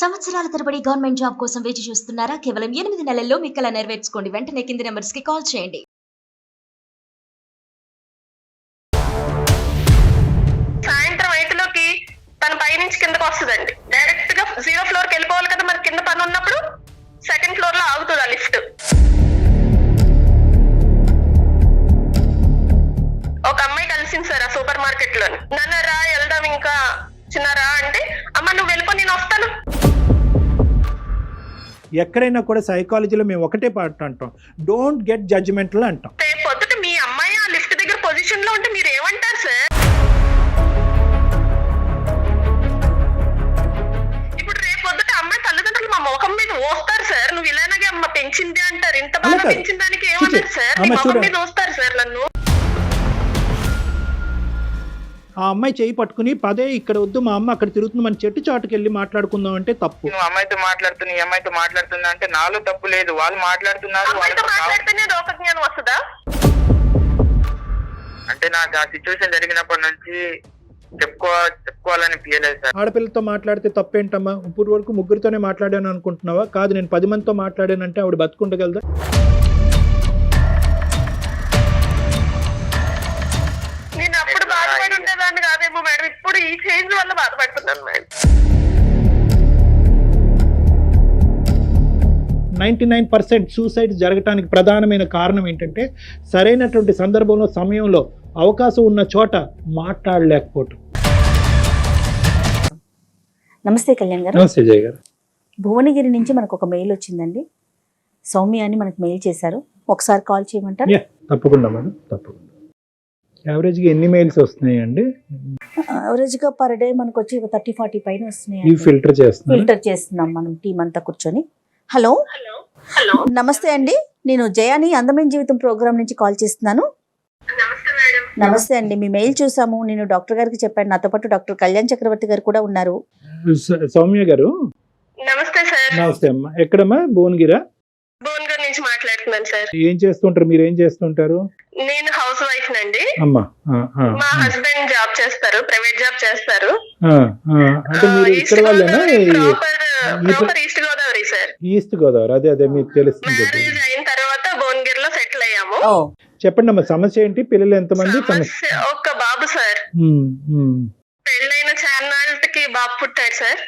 సంవత్సరాల తరబడి government job కోసం వేచి చూస్తున్నారా? కేవలం 8 నెలల్లో మీ కల నెరవేర్చుకోండి. వెంటనే కింది నెంబర్స్ కి కాల్ చేయండి. సాయంత్రం 5లోకి తన పై నుంచి కిందకి వస్తుందండి. డైరెక్ట్ గా 0 ఫ్లోర్ కి వెళ్ళిపోవాలి కదా, మరి కింద పని ఉన్నప్పుడు 2nd ఫ్లోర్ లో ఆగుతుంది ఆ లిఫ్ట్. ఒక అమ్మాయి కలిసింది సార్ ఆ సూపర్ మార్కెట్ లో. నన్ను రా వెళ్దాం ఇంకా చిన్నరా అంటే, అమ్మ నువ్వు వెళ్ళిపో నేను వస్తాను. ఎక్కడైనా కూడా సైకాలజీలో మేము ఒకటే పాట అంటాం, డోంట్ గెట్ జడ్జిమెంటల్ అంటాం. రేపు పొద్దుట మీ అమ్మాయి ఆ లిఫ్ట్ దగ్గర పొజిషన్ లో ఉంటే మీరు ఏమంటారు సార్? ఇప్పుడు రేపు పొద్దుట అమ్మాయి తల్లిదండ్రులు మా ముఖం మీద వస్తారు సార్, నువ్వు ఇలాగే అమ్మ పెంచింది అంటారు. ఇంత బాగా పెంచిన దానికి ఏమన్నారు సార్? నీ ముఖం మీద వస్తారు సార్ నన్ను. ఆ అమ్మాయి చేయి పట్టుకుని పదే ఇక్కడ వద్దు మా అమ్మ అక్కడ తిరుగుతుంది, మన చెట్టు చాటుకు వెళ్ళి మాట్లాడుకుందాం అంటే తప్పు. నువ్వు అమ్మాయితో మాట్లాడుతున్నా ఈ అమ్మాయితో మాట్లాడుతున్నా అంటే నాలో తప్పు లేదు, వాళ్ళు మాట్లాడుతున్నారు. అమ్మాయితో మాట్లాడితేనే లోక జ్ఞానం వస్తుందా? అంటే నాకు ఆ సిచ్యువేషన్ జరిగినప్పటి నుంచి చెప్పుకోవాలని ఫీలేదు సార్. ఆడపిల్లతో మాట్లాడితే తప్పేంటమ్మా? ఇప్పుడు వరకు ముగ్గురితోనే మాట్లాడాను అనుకుంటున్నావా? కాదు, నేను 10 మందితో మాట్లాడానంటే ఆవిడ బతుకుండగలదా? నేను అప్పుడు బాధపడి ఉండేదాన్ని కాదేమో మేడం, ఇప్పుడు ఈ చేంజ్ వల్ల బాధపడుతున్నాను మేడం. 99% సూసైడ్ జరగటానికి ప్రధానమైన కారణం ఏంటంటే సరైనటువంటి సందర్భంలో సమయంలో అవకాశం ఉన్న చోట మాట్లాడలేకపోవటం. నమస్తే కళ్యాణ్ గారు. నమస్తే జయ గారు. భువనగిరి నుంచి మనకు ఒక మెయిల్ వచ్చిందండి. సౌమ్య అని మనకు మెయిల్ చేశారు, ఒకసారి కాల్ చేయమంటారు? తప్పకుండా మేడం, తప్పకుండా. యావరేజ్గా ఎన్ని మెయిల్స్ వస్తున్నాయండి? యావరేజ్గా పర్ డే మనకు వచ్చి 30-40 పైన వస్తున్నాయి. ఫిల్టర్ చేస్తున్నాం మనం టీం అంతా కూర్చొని. హలో నమస్తే అండి, నేను జయాని అందమైన జీవితం ప్రోగ్రామ్ నుంచి కాల్ చేస్తున్నాను. నమస్తే అండి, మీ మెయిల్ చూసాము. నేను డాక్టర్ గారికి చెప్పాను, నాతో పాటు డాక్టర్ కళ్యాణ్ చక్రవర్తి గారు కూడా ఉన్నారు. సౌమ్య గారు నమస్తే సార్. నమస్తే అమ్మా. ఎక్కడమ్మా? భువనగిరా? భువనగిరి నుంచి మాట్లాడుతున్నాను సార్. ఏం చేస్తుంటారు మీరు? ఏం చేస్తుంటారు? నేను హౌస్ వైఫ్ నండి. అమ్మా, మా హస్బెండ్ జాబ్ చేస్తారు, ప్రైవేట్ జాబ్ చేస్తారు. అంటే మీరు ఇక్కడ వాళ్ళేనా? Proper east Godavari sir. East Godavari, అదే అదే మీకు తెలుస్తుంది. మ్యారేజ్ అయిన తర్వాత భువనగిరిలో సెటిల్ అయ్యాము. చెప్పండి అమ్మా, సమస్య ఏంటి? పిల్లలు ఎంతమంది? ఒక్క బాబు సార్. పెళ్ళైన చాన్నాళ్ళకి బాబు పుట్టాడు సార్,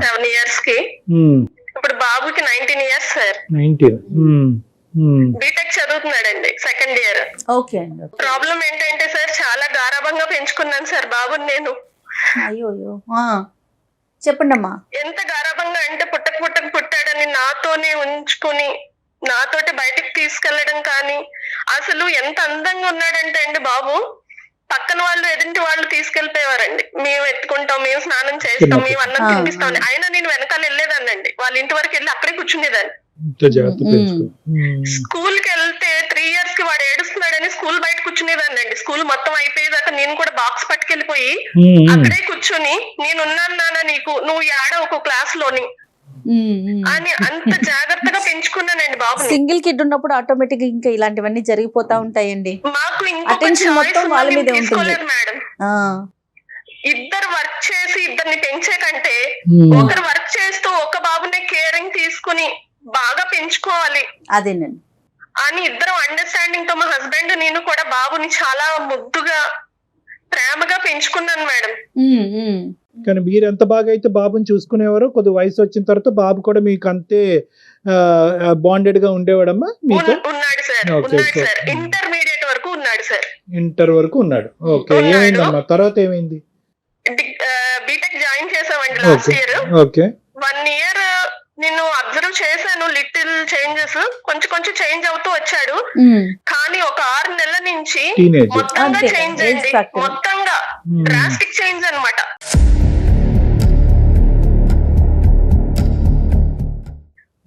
7 years కి. ఇప్పుడు బాబుకి 19 years సార్. 19. బీటెక్ చదువుతున్నాడండి, 2nd year. ఓకే. ప్రాబ్లం ఏంటంటే సార్, చాలా గారాబంగా పెంచుకున్నాను సార్ బాబుని నేను. అయ్యో, చెప్పండి అమ్మా. ఎంత గారాబంగా అంటే పుట్టాడని నాతోనే ఉంచుకుని నాతోటి బయటికి తీసుకెళ్లడం కానీ, అసలు ఎంత అందంగా ఉన్నాడంటే అండి బాబు, పక్కన వాళ్ళు ఎదుటి వాళ్ళు తీసుకెళ్లిపోయేవారండి. మేము ఎత్తుకుంటాం, మేము స్నానం చేస్తాం, మేము అన్నం తినిపిస్తాం. అయినా నేను వెనకాల వెళ్ళేదాన్నండి, వాళ్ళ ఇంటి వరకు వెళ్ళి అక్కడే కూర్చునేదాన్ని. స్కూల్ కి వెళ్తే 3 years కి వాడు ఏడుస్తున్నాడని స్కూల్ బయట కూర్చునేదాన్నండి. స్కూల్ మొత్తం అయిపోయేదాకా నేను కూడా బాక్స్ పట్టుకెళ్ళిపోయి అక్కడే కూర్చుని, నేనున్నాను నాన్న నీకు, నువ్వు ఏడో ఒక క్లాస్ లోని అని అంత జాగ్రత్తగా పెంచుకున్నానండి బాబు. సింగిల్ కిడ్ ఉన్నప్పుడు ఆటోమేటిక్ ఇంకా ఇలాంటివన్నీ జరిగిపోతా ఉంటాయండి. మాకు అటెన్షన్ మొత్తం వాళ్ళ మీదే ఉంటుంది మేడం. ఇద్దరు వర్క్ చేసి ఇద్దరిని పెంచే కంటే ఒకరు వర్క్ చేస్తూ ఒక బాబుని కేరింగ్ తీసుకుని బాగా పెంచుకోవాలి అదేనండి అని ఇద్దరం అండర్స్టాండింగ్ తో మా హస్బెండ్ నేను కూడా బాబుని చాలా ముద్దుగా ప్రేమగా పెంచుకున్నాను మేడం. కానీ మీరు ఎంత బాగా అయితే బాబుని చూసుకునేవారో, కొద్ది వయసు వచ్చిన తర్వాత బాబు కూడా మీకు అంతే బాండెడ్ గా ఉండేవాడమ్మా? ఉన్నాడు సార్, ఇంటర్మీడియట్ వరకు ఉన్నాడు సార్. ఇంటర్ వరకు ఉన్నాడు. ఓకే, ఏమైందమ్మా తర్వాత? ఏమైంది? బీటెక్ జాయిన్ చేసామండి లాస్ట్ ఇయర్. ఓకే, 1 year నేను అబ్జర్వ్ చేశాను, లిటిల్ చేంజెస్ కొంచెం చేంజ్ అవుతూ వచ్చాడు. కానీ ఒక 6 నెలల నుంచి మొత్తంగా చేంజ్ అండి, మొత్తంగా డ్రాస్టిక్ చేంజ్ అన్నమాట.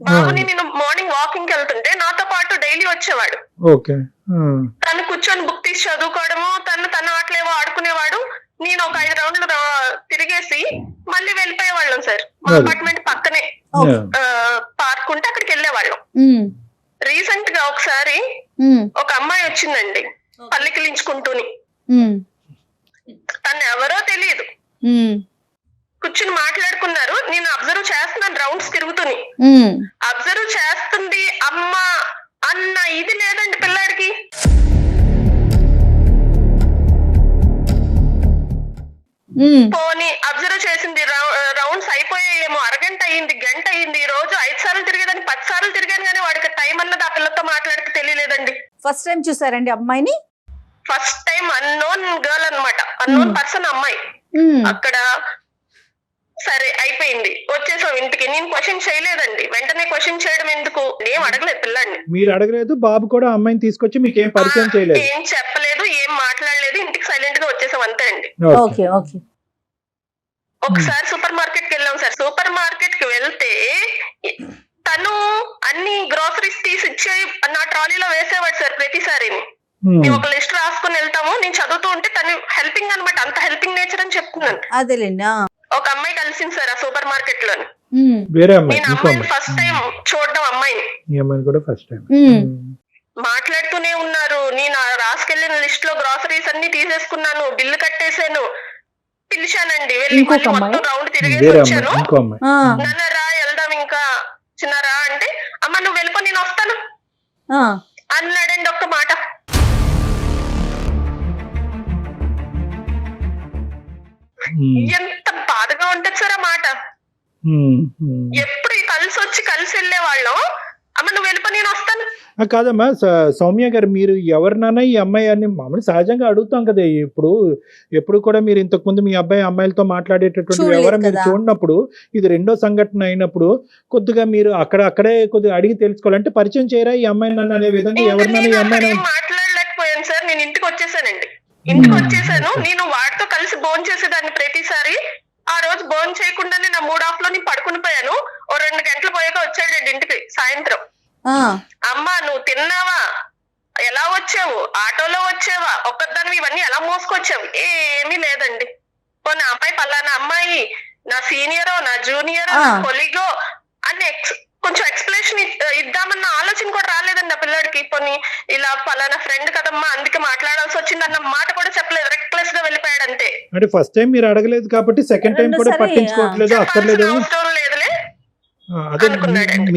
బాబుని నేను మార్నింగ్ వాకింగ్ వెళ్తుంటే నాతో పాటు డైలీ వచ్చేవాడు. తను కూర్చొని బుక్ తీసి చదువుకోవడము, తన ఆటలేవో ఆడుకునేవాడు. నేను ఒక 5 రౌండ్లు తిరిగేసి మళ్ళీ వెళ్ళిపోయేవాళ్ళం సార్. మా అపార్ట్మెంట్ పక్కనే పార్క్ ఉంటే అక్కడికి వెళ్ళేవాళ్ళం. రీసెంట్ గా ఒకసారి ఒక అమ్మాయి వచ్చిందండి పల్లికిలించుకుంటూని. తను ఎవరో తెలియదు, కూర్చుని మాట్లాడుకున్నారు. నేను అబ్జర్వ్ చేస్తున్నాను రౌండ్స్ తిరుగుతుని. ఉమ్, అబ్జర్వ్ చేస్తుంది అమ్మ అన్న ఇది లేదండి పిల్లాడికి. ఉమ్, పోనీ అబ్జర్వ్ చేసింది, రౌండ్స్ అయిపోయాయేమో, అరగంట అయ్యింది, గంట అయ్యింది. ఈ రోజు 5 సార్లు తిరిగేదాన్ని 10 సార్లు తిరిగాను, కానీ వాడికి టైం అన్నది ఆ పిల్లతో మాట్లాడితే తెలియలేదండి. ఫస్ట్ టైం చూసారండి అమ్మాయిని? ఫస్ట్ టైం అన్నోన్ గర్ల్ అన్నమాట, అన్నోన్ పర్సన్ అమ్మాయి. ఉమ్, అక్కడ సరే అయిపోయింది, వచ్చేసాం ఇంటికి. నేను క్వశ్చన్ చేయలేదండి, వెంటనే క్వశ్చన్ చేయడం ఎందుకు, ఏం అడగలేదు పిల్లాడిని. మీరు అడగలేదు, బాబు కూడా అమ్మాయిని తీసుకొచ్చి మీకు ఏం పరిచయం చేయలేదు? ఏం చెప్పలేదు, ఏం మాట్లాడలేదు, ఇంటికి సైలెంట్ గా వచ్చేసాం అంతే అండి. Okay okay. ఒకసారి సూపర్ మార్కెట్ కి వెళ్ళాం సార్. సూపర్ మార్కెట్ కి వెళ్తే తను అన్ని గ్రోసరీస్ తీసి ఇచ్చే నా ట్రాలీలో వేసేవాడు సార్ ప్రతిసారి. మేము ఒక లిస్ట్ రాసుకుని వెళ్తాము, నేను చదువుతూ ఉంటే తను హెల్పింగ్ అనమాట, అంత హెల్పింగ్ నేచర్ అని చెప్తున్నాను. అదేలేండి. ఒక అమ్మాయి కలిసింది సార్ ఆ సూపర్ మార్కెట్ లోని. వేరే అమ్మాయి? నేను అమ్మాయిని ఫస్ట్ టైం చూడడం, అమ్మాయిని. ఈ అమ్మాయిని కూడా ఫస్ట్ టైం. మాట్లాడుతూనే ఉన్నారు. నేను రాసుకెళ్లిన లిస్ట్ లో గ్రోసరీస్ అన్ని తీసేసుకున్నాను, బిల్లు కట్టేశాను. పిలిచానండి, వెళ్ళి మళ్ళీ మొత్తం రౌండ్ తిరిగేసి వచ్చాను. నాన్న రా వెళ్దాం ఇంకా చిన్నారా అంటే, అమ్మ నువ్వు వెళ్ళిపో నేను వస్తాను అన్నాడండి ఒక్క మాట. ఎంత బాధగా ఉంటది సార్ ఆ మాట. ఎప్పుడు కలిసి వెళ్ళే వాళ్ళం, అమ్మ నువ్వు వెళ్ళిపో నేను వస్తాను. కాదమ్మా సౌమ్య గారు, మీరు ఎవరినైనా ఈ అమ్మాయి అని మామూలు సహజంగా అడుగుతాం కదా. ఎప్పుడు కూడా మీరు ఇంతకు ముందు మీ అబ్బాయి అమ్మాయిలతో మాట్లాడేటటువంటి వ్యవహారం మీరు చూడనప్పుడు, ఇది రెండో సంఘటన అయినప్పుడు కొద్దిగా మీరు అక్కడే కొద్దిగా అడిగి తెలుసుకోవాలంటే పరిచయం చేయరా ఈ అమ్మాయి నన్ను అనే విధంగా ఎవరినైనా ఈ అమ్మాయి మాట్లాడలేకపోయాను సార్. నేను ఇంటికి వచ్చేసానండి. ఇంటికి వచ్చేసాను, నేను వాడితో కలిసి భోజనం చేసేదాన్ని ప్రతిసారి. ఆ రోజు భోజనం చేయకుండానే నా మూడ్ ఆఫ్ లో నేను పడుకుని పోయాను. ఓ 2 గంటలు పోయాక వచ్చాడండి ఇంటికి సాయంత్రం. అమ్మా నువ్వు తిన్నావా, ఎలా వచ్చావు, ఆటోలో వచ్చావా, ఒక్కదాన్ని ఇవన్నీ ఎలా మోసుకొచ్చావు? ఏమీ లేదండి. పోనీ అమ్మాయి పలానా అమ్మాయి, నా సీనియరో నా జూనియరో నా కొలీగో అని కొంచెం ఎక్స్ప్లెనేషన్ ఇద్దామన్న ఆలోచన కూడా రాలేదండి ఆ పిల్లాడికి. పోనీ ఇలా పలానా ఫ్రెండ్ కదమ్మా అందుకే మాట్లాడాల్సి వచ్చింది అన్న మాట కూడా చెప్పలేదు, రెక్లెస్ గా వెళ్ళిపోయాడు అంతే. అంటే ఫస్ట్ టైం మీరు అడగలేదు కాబట్టి సెకండ్ టైం కూడా పట్టించుకోవట్లేదు, అక్కర్లేదు. అవసరం లేదులే. అదే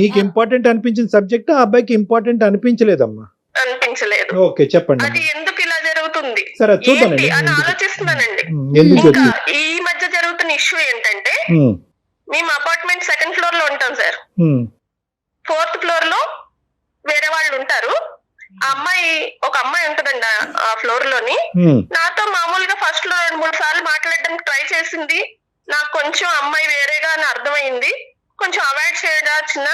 మీకు ఇంపార్టెంట్ అనిపించిన సబ్జెక్ట్ ఆ అబ్బాయికి ఇంపార్టెంట్ అనిపించలేదమ్మా? అనిపించలేదు. ఓకే చెప్పండి. అది ఎందుకు ఇలా జరుగుతుంది చూద్దాం అని ఆలోచిస్తున్నానండి. ఇంకా ఈ మధ్య జరుగుతున్న ఇష్యూ ఏంటంటే, మేము అపార్ట్మెంట్ 2nd ఫ్లోర్ లో ఉంటాం సార్. 4th ఫ్లోర్ లో వేరే వాళ్ళు ఉంటారు. ఆ అమ్మాయి ఒక అమ్మాయి ఉంటదండి ఆ ఫ్లోర్ లోని. నాతో మామూలుగా ఫస్ట్ లో 2-3 సార్లు మాట్లాడడానికి ట్రై చేసింది. నాకు కొంచెం అమ్మాయి వేరేగా అని అర్థమైంది. కొంచెం అవాయిడ్ చేయడా, చిన్న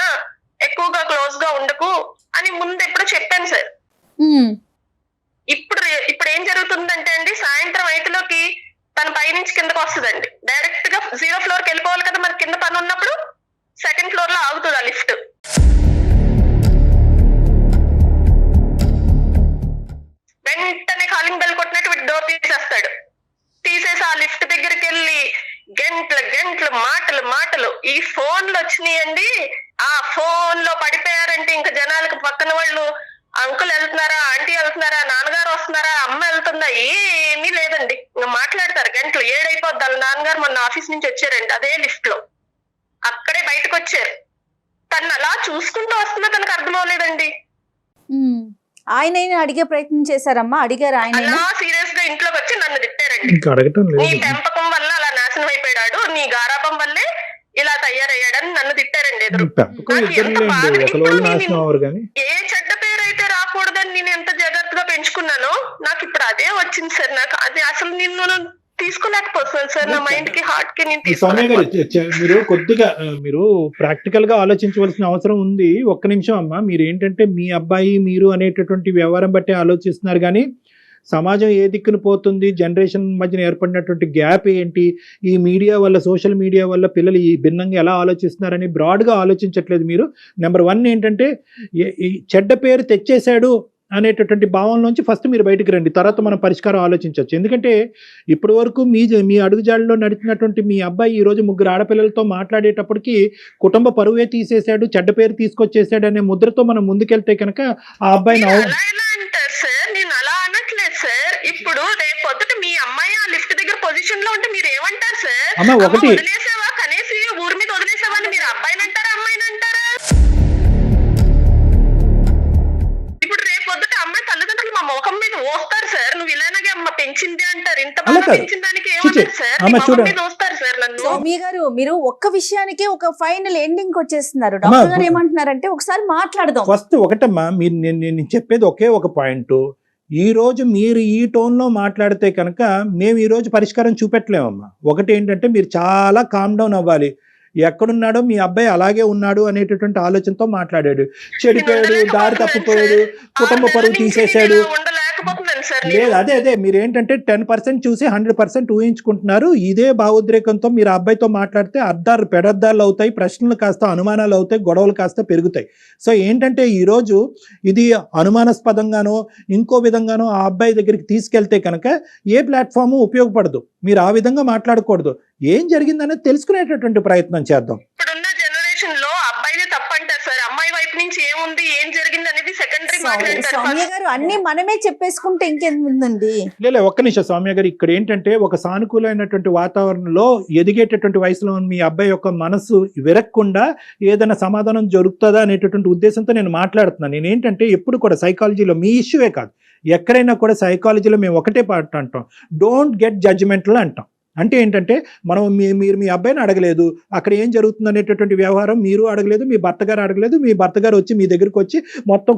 ఎక్కువగా క్లోజ్ గా ఉండకు అని ముందు ఎప్పుడో చెప్పాను సార్. ఇప్పుడు ఏం జరుగుతుందంటే అండి, సాయంత్రం 5లోకి తన పైనుంచి కిందకు వస్తుందండి. డైరెక్ట్ గా 0 ఫ్లోర్ కి వెళ్ళిపోవాలి కదా, మరి కింద పని ఉన్నప్పుడు 2nd ఫ్లోర్ లో ఆగుతుంది ఆ లిఫ్ట్. వెంటనే కాలింగ్ బెల్ కొట్టినట్టు డోర్ తీసేస్తాడు. తీసేసి ఆ లిఫ్ట్ దగ్గరికి వెళ్ళి గంటలు మాటలు ఈ ఫోన్లు వచ్చినాయండి. ఆ ఫోన్ లో పడిపోయారంటే ఇంకా జనాలకు పక్కన వాళ్ళు అంకుల్ వెళ్తున్నారా, ఆంటీ వెళ్తున్నారా, నాన్నగారు వస్తున్నారా, అమ్మ వెళ్తుందా, ఏమీ లేదండి. ఇంకా మాట్లాడతారు గంటలు. 7 అయిపోద్ది. వాళ్ళ నాన్నగారు మొన్న ఆఫీస్ నుంచి వచ్చారండి అదే లిఫ్ట్ లో, అక్కడే బయటకు వచ్చారు. తను అలా చూసుకుంటూ వస్తున్నా తనకు అర్థం అవ్వలేదండి. ఆయన అడిగే ప్రయత్నం చేశారమ్మా? అడిగారు ఆయన? అలా సీరియస్ గా ఇంట్లోకి వచ్చి నన్ను తిట్టారండి. నీ పెంపకం వల్ల అలా నాశనం అయిపోయాడు, నీ గారాబం వల్లే ఇలా తయారయ్యాడని నన్ను తిట్టారండి ఎదురు. ఏ చెడ్డ పేరు అయితే రాకూడదని నేను ఎంత జాగ్రత్తగా పెంచుకున్నానో నాకు ఇప్పుడు అదే వచ్చింది సార్. నాకు అది అసలు నిన్ను తీసుకోలేకపోతున్నాను సార్, నా మైండ్ కి హార్ట్ కి. మీరు కొద్దిగా మీరు ప్రాక్టికల్ గా ఆలోచించవలసిన అవసరం ఉంది. ఒక్క నిమిషం అమ్మా. మీరు ఏంటంటే మీ అబ్బాయి మీరు అనేటటువంటి వ్యవహారం బట్టి ఆలోచిస్తున్నారు, కానీ సమాజం ఏ దిక్కును పోతుంది, జనరేషన్ మధ్యన ఏర్పడినటువంటి గ్యాప్ ఏంటి, ఈ మీడియా వల్ల, సోషల్ మీడియా వల్ల పిల్లలు ఈ భిన్నంగా ఎలా ఆలోచిస్తున్నారని బ్రాడ్గా ఆలోచించట్లేదు మీరు. నెంబర్ 1 ఏంటంటే చెడ్డ పేరు తెచ్చేశాడు అనేటటువంటి భావంలోంచి ఫస్ట్ మీరు బయటకు రండి, తర్వాత మనం పరిష్కారం ఆలోచించవచ్చు. ఎందుకంటే ఇప్పటి వరకు మీ అడుగుజాడలో నడిచినటువంటి మీ అబ్బాయి ఈరోజు 3 ఆడపిల్లలతో మాట్లాడేటప్పటికి కుటుంబ పరువే తీసేశాడు, చెడ్డ పేరు తీసుకొచ్చేసాడు అనే ముద్రతో మనం ముందుకెళ్తే కనుక ఆ అబ్బాయిని సార్ నేను అలా అనట్లేదు సార్. ఇప్పుడు రేపు పొద్దుట మీ అమ్మాయి లిఫ్ట్ దగ్గర పొజిషన్ లో ఉంటే మీరు ఏమంటారు సార్? అమ్మ, ఒకటి వదిలేసావా కనేసి ఊరి మీద వదిలేసావా అని మీరు అబ్బాయిని అంటారా అమ్మాయిని అంటారా? ఇప్పుడు రేపు పొద్దుట అమ్మాయి తల్లిదండ్రులు మా ముఖం మీద వస్తారు సార్, నువ్వు ఇలాగే అమ్మ పెంచింది అంటారు, ఇంత బాగా పెంచిన దానికి ఏమన్నారు సార్? ముఖం మీద వస్తారు సార్ నన్ను. సౌమ్య గారు, మీరు ఒక్క విషయానికి ఒక ఫైనల్ ఎండింగ్ వచ్చేస్తున్నారు. డాక్టర్ గారు ఏమంటున్నారంటే ఒకసారి మాట్లాడదాం. ఫస్ట్ ఒకటమ్మా, మీరు నేను చెప్పేది ఒకే ఒక పాయింట్. ఈ రోజు మీరు ఈ టోన్లో మాట్లాడితే కనుక మేము ఈ రోజు పరిష్కారం చూపెట్టలేమమ్మా. ఒకటి ఏంటంటే మీరు చాలా కామ్ డౌన్ అవ్వాలి. ఎక్కడున్నాడో మీ అబ్బాయి అలాగే ఉన్నాడు అనేటటువంటి ఆలోచనతో మాట్లాడాడు. చెడిపోయాడు, దారి తప్పిపోయాడు, కుటుంబ పరువు తీసేశాడు. లేదు, అదే మీరు ఏంటంటే 10% చూసి 100% ఊహించుకుంటున్నారు. ఇదే భావోద్రేకంతో మీరు అబ్బాయితో మాట్లాడితే అర్థాలు పెడర్థాలు అవుతాయి, ప్రశ్నలు కాస్త అనుమానాలు అవుతాయి, గొడవలు కాస్త పెరుగుతాయి. సో ఏంటంటే ఈరోజు ఇది అనుమానాస్పదంగానో ఇంకో విధంగానో ఆ అబ్బాయి దగ్గరికి తీసుకెళ్తే కనుక ఏ ప్లాట్ఫాము ఉపయోగపడదు. మీరు ఆ విధంగా మాట్లాడకూడదు. ఏం జరిగిందనేది తెలుసుకునేటటువంటి ప్రయత్నం చేద్దాం. ఇప్పుడున్న జనరేషన్ లో అబ్బాయిదే తప్పంటారు సార్, అమ్మాయి వైపు నుంచి ఏముంది ఏం జరిగింది అనేది సెకండరీ సౌమ్య గారు, అన్ని మనమే చెప్పేసుకుంటే ఇంకేముందండి. లేదు, ఒక్క నిమిషం సౌమ్య గారు. ఇక్కడ ఏంటంటే ఒక సానుకూలమైనటువంటి వాతావరణంలో ఎదిగేటటువంటి వయసులో మీ అబ్బాయి యొక్క మనసు విరక్కుండా ఏదైనా సమాధానం జరుగుతుందా అనేటటువంటి ఉద్దేశంతో నేను మాట్లాడుతున్నాను. నేను ఏంటంటే ఎప్పుడు కూడా సైకాలజీలో మీ ఇష్యూవే కాదు, ఎక్కడైనా కూడా సైకాలజీలో మేము ఒకటే పాట అంటాం, డోంట్ గెట్ జడ్జిమెంటల్ అంటాం. అంటే ఏంటంటే మనం మీరు మీ అబ్బాయిని అడగలేదు, అక్కడ ఏం జరుగుతుంది అనేటటువంటి వ్యవహారం మీరు అడగలేదు, మీ భర్త గారు అడగలేదు. మీ భర్త గారు వచ్చి మీ దగ్గరికి వచ్చి మొత్తం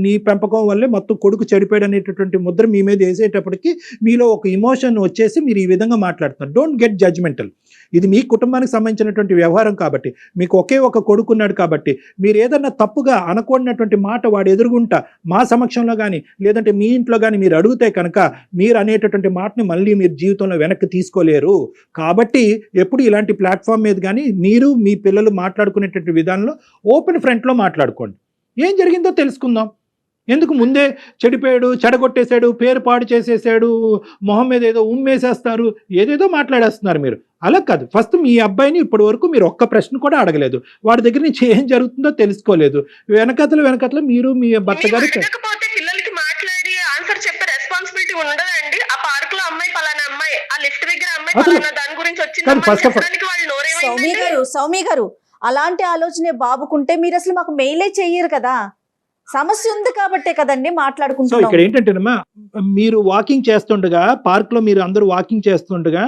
నీ పెంపకం వల్లే మొత్తం కొడుకు చెడిపోయాడు అనేటటువంటి ముద్ర మీ మీద వేసేటప్పటికి మీలో ఒక ఇమోషన్ వచ్చేసి మీరు ఈ విధంగా మాట్లాడుతున్నారు. Don't get judgemental. ఇది మీ కుటుంబానికి సంబంధించినటువంటి వ్యవహారం కాబట్టి, మీకు ఒకే ఒక కొడుకున్నాడు కాబట్టి మీరు ఏదన్నా తప్పుగా అనకూడనటువంటి మాట వాడు ఎదురుగుంటా మా సమక్షంలో కానీ లేదంటే మీ ఇంట్లో కానీ మీరు అడిగితే కనుక మీరు అనేటటువంటి మాటని మళ్ళీ మీరు జీవితంలో వెనక్కి తీసుకోలేరు. కాబట్టి ఎప్పుడు ఇలాంటి ప్లాట్ఫామ్ మీద కానీ మీరు మీ పిల్లలు మాట్లాడుకునేటటువంటి విధానంలో ఓపెన్ ఫ్రంట్లో మాట్లాడుకోండి. ఏం జరిగిందో తెలుసుకుందాం. ఎందుకు ముందే చెడిపోయాడు, చెడగొట్టేశాడు, పేరు పాడు చేసేసాడు, మొహం మీద ఏదో ఉమ్మేసేస్తారు, ఏదేదో మాట్లాడేస్తున్నారు మీరు. అలా కాదు. ఫస్ట్ మీ అబ్బాయిని ఇప్పటి వరకు మీరు ఒక్క ప్రశ్న కూడా అడగలేదు, వాడి దగ్గర నుంచి ఏం జరుగుతుందో తెలుసుకోలేదు. వెనకతలు మీరు మీ భర్త గారు పిల్లలకి మాట్లాడి ఆన్సర్ చెప్పే రెస్పాన్సిబిలిటీ ఉండదండి. ఆ పార్క్ లో అమ్మాయి పలానా అమ్మాయి, ఆ లిఫ్ట్ దగ్గర అమ్మాయి పలానా దాని గురించి వచ్చింది. సౌమ్య గారు, అలాంటి ఆలోచనే బాబుకుంటే మీరు అసలు మాకు మెయిలే చెయ్యరు కదా. సమస్య ఉంది కాబట్టే కదండి మాట్లాడుకుంటున్నాం. సో ఇక్కడ ఏంటంటేనమ్మా, మీరు వాకింగ్ చేస్తుండగా పార్క్ లో మీరు అందరూ వాకింగ్ చేస్తుండగా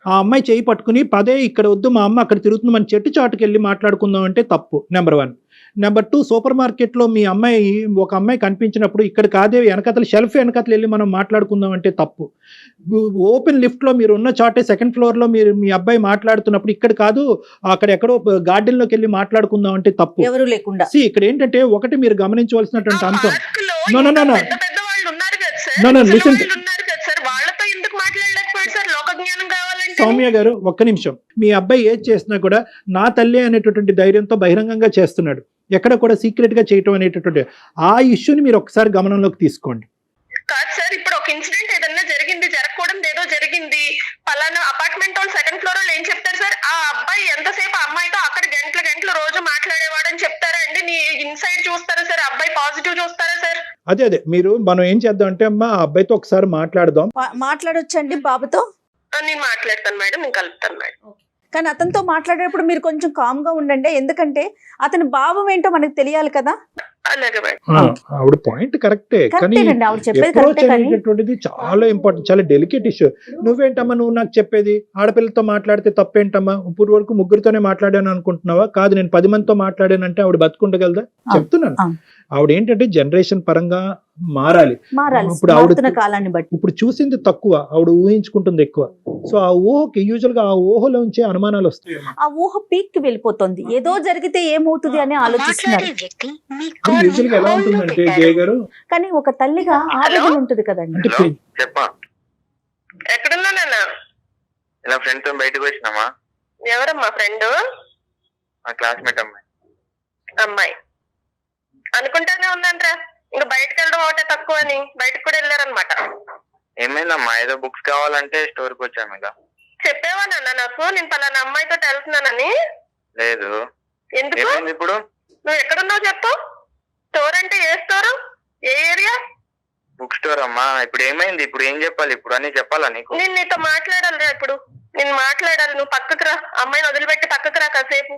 ఆ అమ్మాయి చేయి పట్టుకుని పదే ఇక్కడ వద్దు మా అమ్మ అక్కడ తిరుగుతుంది, మన చెట్టు చాటుకు వెళ్ళి మాట్లాడుకుందాం అంటే తప్పు. నెంబర్ 1. నెంబర్ 2, సూపర్ మార్కెట్లో మీ ఒక అమ్మాయి కనిపించినప్పుడు ఇక్కడ కాదే వెనకతలు షెల్ఫ్ వెనకతలు వెళ్ళి మనం మాట్లాడుకుందాం అంటే తప్పు. ఓపెన్ లిఫ్ట్లో మీరు ఉన్న చాటే సెకండ్ ఫ్లోర్లో మీరు మీ అబ్బాయి మాట్లాడుతున్నప్పుడు ఇక్కడ కాదు అక్కడ ఎక్కడో గార్డెన్లోకి వెళ్ళి మాట్లాడుకుందాం అంటే తప్పు. ఎవరు లేకుండా ఇక్కడ ఏంటంటే ఒకటి మీరు గమనించవలసినటువంటి అంశం, సౌమ్య గారు ఒక్క నిమిషం. మీ అబ్బాయి ఏది చేసినా కూడా నా తల్లి అనేటటువంటి ధైర్యంతో బహిరంగంగా చేస్తున్నాడు, ఎక్కడ కూడా సీక్రెట్ గా చేయటం అనేటటువంటి ఆ ఇష్యూని మీరు ఒకసారి గమనంలోకి తీసుకోండి. కాదు సార్, ఇప్పుడు ఒక ఇన్సిడెంట్ ఏదన్నా జరిగింది, జరగకూడదు ఏదో జరిగింది, పలానా అపార్ట్మెంట్ వాళ్ళు సెకండ్ ఫ్లోర్ లో ఏం చెప్తారు సార్? ఆ అబ్బాయి ఎంతసేపు అమ్మాయితో అక్కడ గంటలు రోజు మాట్లాడేవాడని చెప్తారా అండి? నీ ఇన్సైడ్ చూస్తారా సార్? అబ్బాయి పాజిటివ్ చూస్తారా సార్? అదే మీరు మనం ఏం చేద్దాం అంటే అమ్మా ఆ అబ్బాయితో ఒకసారి మాట్లాడదాం. మాట్లాడొచ్చండి బాబుతో? నేను మాట్లాడతాను మేడం, నేను కలుపుతాను మేడం. కానీ అతనితో మాట్లాడేటప్పుడు మీరు కొంచెం కామ్ గా ఉండండి, ఎందుకంటే అతని భావం ఏంటో మనకు తెలియాలి కదా. ఆవిడ పాయింట్ కరెక్టే, కానీ అనేటటువంటిది చాలా ఇంపార్టెంట్, చాలా డెలికేట్ ఇష్యూ. నువ్వేంటమ్మా నువ్వు నాకు చెప్పేది? ఆడపిల్లతో మాట్లాడితే తప్పేంటమ్మా? ఇప్పుడు వరకు ముగ్గురితోనే మాట్లాడాను అనుకుంటున్నావా? కాదు, నేను 10 మందితో మాట్లాడానంటే ఆవిడ బతుకుండగలదా? చెప్తున్నాను. ఆవిడ ఏంటంటే జనరేషన్ పరంగా మారాలి. ఇప్పుడు ఆవిడ కాలాన్ని బట్టి ఇప్పుడు చూసింది తక్కువ, ఆవిడ ఊహించుకుంటుంది ఎక్కువ. సో ఆ ఊహకి యూజువల్ గా ఆ ఊహలోంచి అనుమానాలు వస్తాయి. ఆ ఊహ పీక్ కి వెళ్ళిపోతుంది, ఏదో జరిగితే ఏమవుతుంది అని ఆలోచిస్తున్నారు. యూజువల్ గా ఎలా ఉంటుందంటే జయ గారు, కానీ ఒక తల్లిగా ఆవేదన ఉంటుంది కదండి. ఎక్కడున్నానన్నా? ఇలా ఫ్రెండ్ తో బయటకు వచ్చినామా? ఎవరమ్మా ఫ్రెండ్? మా క్లాస్మేట్ అమ్మాయి. అమ్మాయి అనుకుంటానే ఉన్నానరా, ఇంకా బయటకు వెళ్ళడం ఒకటే తక్కువ అని బయటకు కూడా వెళ్ళారనమాట. ఏమైందమ్మా? ఏదో బుక్స్ కావాలంటే స్టోర్కి వచ్చాము. ఇలా చెప్పేవా నాన్న నాకు నేను పలానా అమ్మాయితో వెళ్తున్నానని? లేదు. ఎందుకు? ఇప్పుడు నువ్వు ఎక్కడున్నావు చెప్పు. స్టోర్ అంటే ఏ స్టోరు, ఏ ఏరియా? బుక్ స్టోర్ అమ్మా. ఇప్పుడు ఏమైంది? ఇప్పుడు ఏం చెప్పాలి? ఇప్పుడు అన్ని చెప్పాలా నీకు? నేను నీతో మాట్లాడాలి ఇప్పుడు. నేను మాట్లాడాలి. నువ్వు పక్కకు రా, అమ్మాయిని వదిలిపెట్టి పక్కకు రా కాసేపు.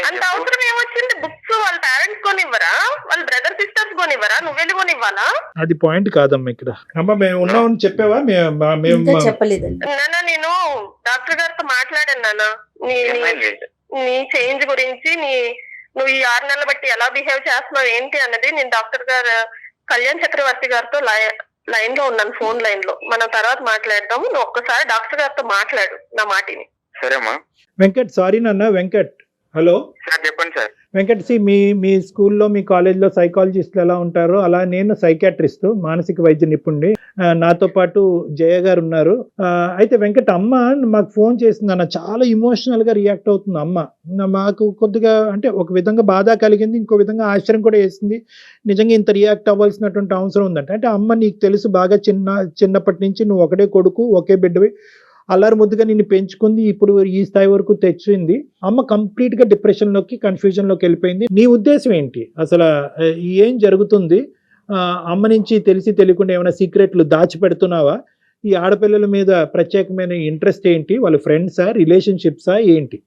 అంత అవసరం ఏమొచ్చింది? బుక్స్ వాళ్ళ పేరెంట్స్ కొనివ్వరా? వాళ్ళ బ్రదర్ సిస్టర్స్ కొనివ్వరా? నువ్వెళ్ళి కొనివ్వాలా? అది పాయింట్ కాదమ్మా ఇక్కడ. అమ్మా మేము ఉన్నామని చెప్పావా? చెప్పలేదండి నాన్న. నేను డాక్టర్ గారితో మాట్లాడాను నాన్న. నీ చేంజ్ గురించి, నువ్వు ఈ 6 నెలలు బట్టి ఎలా బిహేవ్ చేస్తున్నావు ఏంటి అన్నది నేను డాక్టర్ గారు కళ్యాణ్ చక్రవర్తి గారితో లైన్ లో ఉన్నాను, ఫోన్ లైన్ లో. మనం తర్వాత మాట్లాడదాము. నువ్వు ఒక్కసారి డాక్టర్ గారితో మాట్లాడు నా మాటిని. సరేమ్మా. వెంకట్, సారీ నాన్న. వెంకట్, హలో సార్ చెప్పండి సార్. వెంకట్, మీ స్కూల్లో మీ కాలేజ్లో సైకాలజిస్టులు ఎలా ఉంటారో అలా నేను సైకాట్రిస్ట్, మానసిక వైద్య నిపుణుడి. నాతో పాటు జయ గారు ఉన్నారు. అయితే వెంకట్, అమ్మ మాకు ఫోన్ చేసింది అన్న, చాలా ఇమోషనల్ గా రియాక్ట్ అవుతుంది అమ్మ. మాకు కొద్దిగా అంటే ఒక విధంగా బాధ కలిగింది, ఇంకో విధంగా ఆశ్చర్యం కూడా వేసింది. నిజంగా ఇంత రియాక్ట్ అవ్వాల్సినటువంటి అవసరం ఉందంటే, అంటే అమ్మ నీకు తెలుసు బాగా చిన్నప్పటి నుంచి నువ్వు ఒకటే కొడుకు, ఒకే బిడ్డవి, అల్లరి ముద్దుగా నిన్ను పెంచుకుంది, ఇప్పుడు ఈ స్థాయి వరకు తెచ్చింది. అమ్మ కంప్లీట్ గా డిప్రెషన్ లోకి, కన్ఫ్యూజన్ లోకి వెళ్ళిపోయింది. నీ ఉద్దేశం ఏంటి అసలు? ఏం జరుగుతుంది? అమ్మ నుంచి తెలిసి తెలియకుండా ఏమైనా సీక్రెట్లు దాచిపెడుతున్నావా? ఈ ఆడపిల్లల మీద ప్రత్యేకమైన ఇంట్రెస్ట్ ఏంటి? వాళ్ళ ఫ్రెండ్సా, రిలేషన్షిప్సా ఏంటి?